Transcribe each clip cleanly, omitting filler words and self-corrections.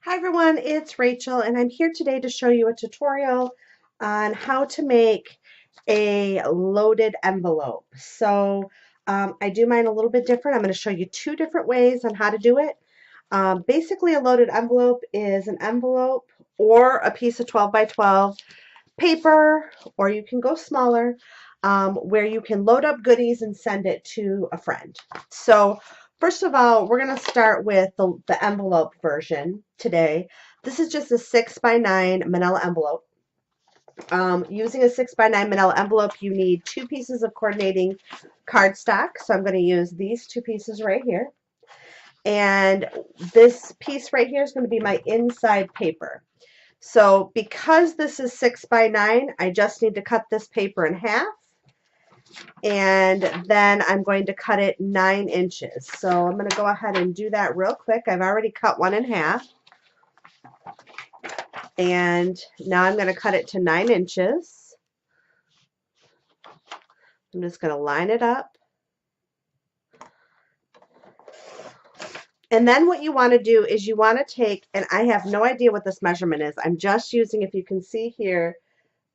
Hi everyone, it's Rachel and I'm here today to show you a tutorial on how to make a loaded envelope. I do mine a little bit different. I'm going to show you two different ways on how to do it. Basically, a loaded envelope is an envelope or a piece of 12 by 12 paper, or you can go smaller, where you can load up goodies and send it to a friend. So first of all, we're going to start with the envelope version today. This is just a 6 by 9 manila envelope. Using a 6 by 9 manila envelope, you need two pieces of coordinating cardstock. So I'm going to use these two pieces right here. And this piece right here is going to be my inside paper. So because this is 6 by 9, I just need to cut this paper in half, and then I'm going to cut it 9 inches. So I'm going to go ahead and do that real quick. I've already cut one in half, and now I'm going to cut it to 9 inches. I'm just going to line it up. And then what you want to do is you want to take, and I have no idea what this measurement is. I'm just using, if you can see here,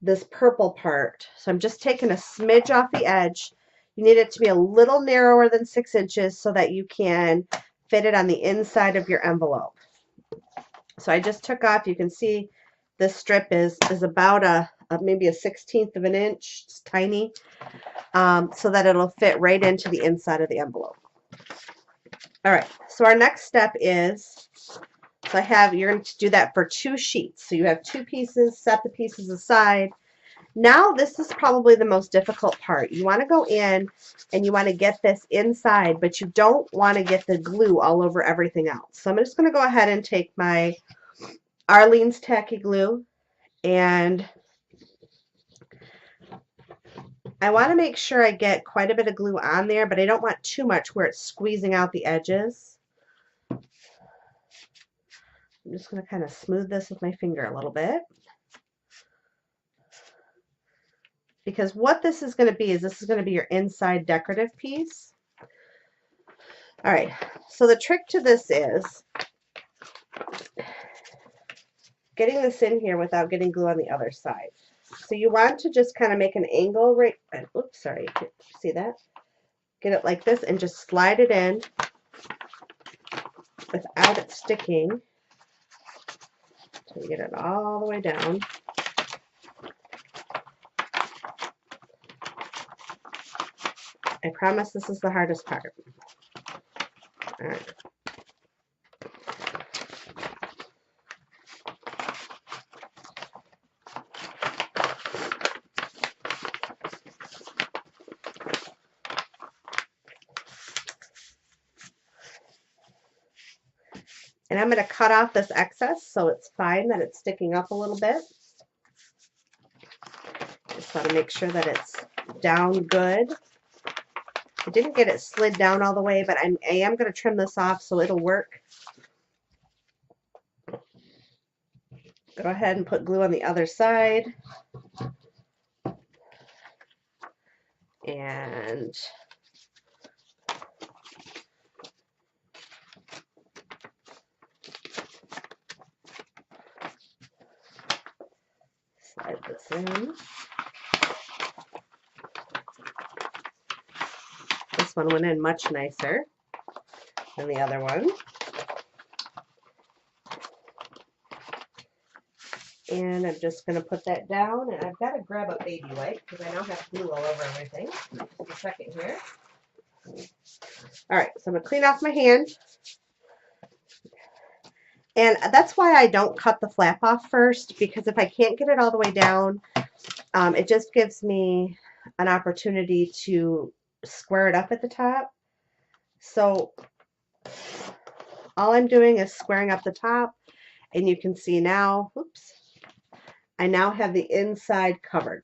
this purple part. So I'm just taking a smidge off the edge. You need it to be a little narrower than 6 inches so that you can fit it on the inside of your envelope. So I just took off, you can see this strip is about maybe a 1/16 of an inch. It's tiny, so that it'll fit right into the inside of the envelope. All right, so our next step is, you're going to do that for 2 sheets. So you have 2 pieces, set the pieces aside. Now this is probably the most difficult part. You want to go in and you want to get this inside, but you don't want to get the glue all over everything else. So I'm just going to go ahead and take my Arlene's Tacky Glue, and I want to make sure I get quite a bit of glue on there, but I don't want too much where it's squeezing out the edges. I'm just going to kind of smooth this with my finger a little bit. Because what this is going to be is this is going to be your inside decorative piece. All right, so the trick to this is getting this in here without getting glue on the other side. So you want to just kind of make an angle right, oops, sorry, see that? Get it like this and just slide it in without it sticking. So you get it all the way down. I promise this is the hardest part. All right. And I'm going to cut off this excess so it's fine that it's sticking up a little bit. Just want to make sure that it's down good. I didn't get it slid down all the way, but I am going to trim this off so it'll work. Go ahead and put glue on the other side. And slide this in. This one went in much nicer than the other one. And I'm just going to put that down, and I've got to grab a baby wipe because I now have glue all over everything. Just a second here. All right, so I'm going to clean off my hand. And that's why I don't cut the flap off first, because if I can't get it all the way down, it just gives me an opportunity to square it up at the top. So all I'm doing is squaring up the top, and you can see now, oops, I now have the inside covered.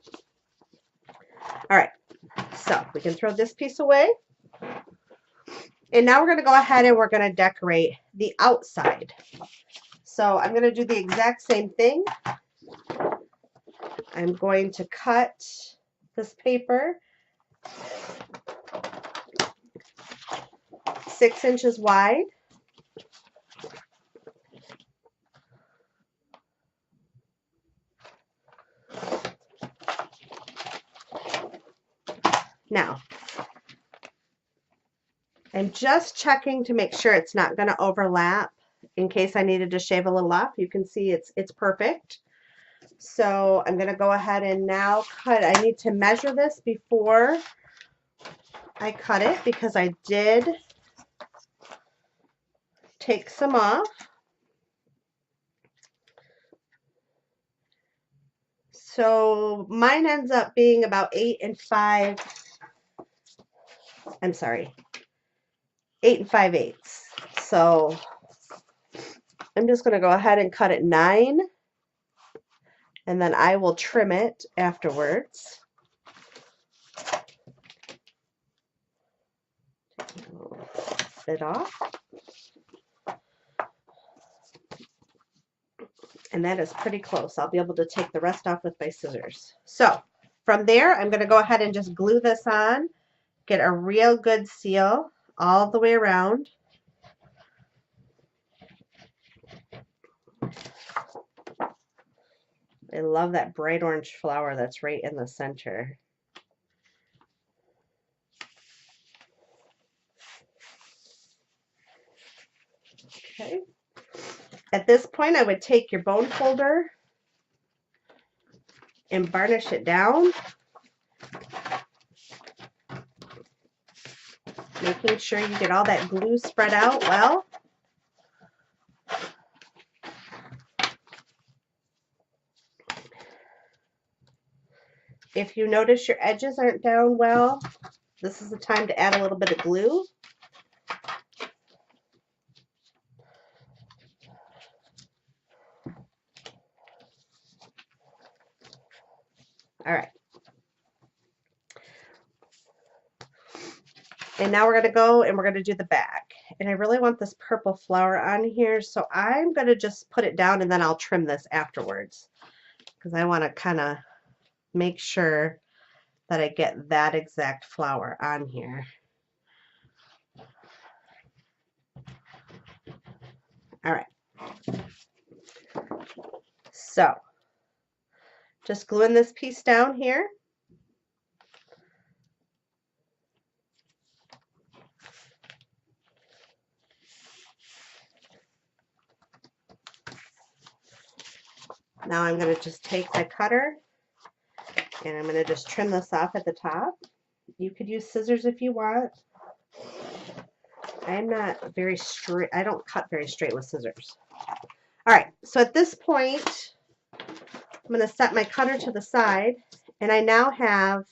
All right, so we can throw this piece away. And now we're going to go ahead and we're going to decorate the outside. So I'm going to do the exact same thing. I'm going to cut this paper 6 inches wide. Now, I'm just checking to make sure it's not going to overlap in case I needed to shave a little off. You can see it's perfect. So I'm going to go ahead and now cut. I need to measure this before I cut it because I did take some off. So mine ends up being about 8 5/8. So I'm just going to go ahead and cut it 9, and then I will trim it afterwards. Bit off. And that is pretty close. I'll be able to take the rest off with my scissors. So from there, I'm going to go ahead and just glue this on, get a real good seal all the way around. I love that bright orange flower that's right in the center. Okay. At this point, I would take your bone folder and varnish it down, making sure you get all that glue spread out well. If you notice your edges aren't down well, this is the time to add a little bit of glue. All right. And now we're going to go and we're going to do the back. And I really want this purple flower on here, so I'm going to just put it down and then I'll trim this afterwards because I want to kind of make sure that I get that exact flower on here. All right. So just gluing this piece down here. Now I'm going to just take my cutter and I'm going to just trim this off at the top. You could use scissors if you want. I'm not very straight. I don't cut very straight with scissors. All right, so at this point, I'm going to set my cutter to the side, and I now have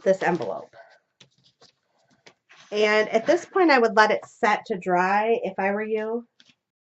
this envelope. And at this point, I would let it set to dry if I were you.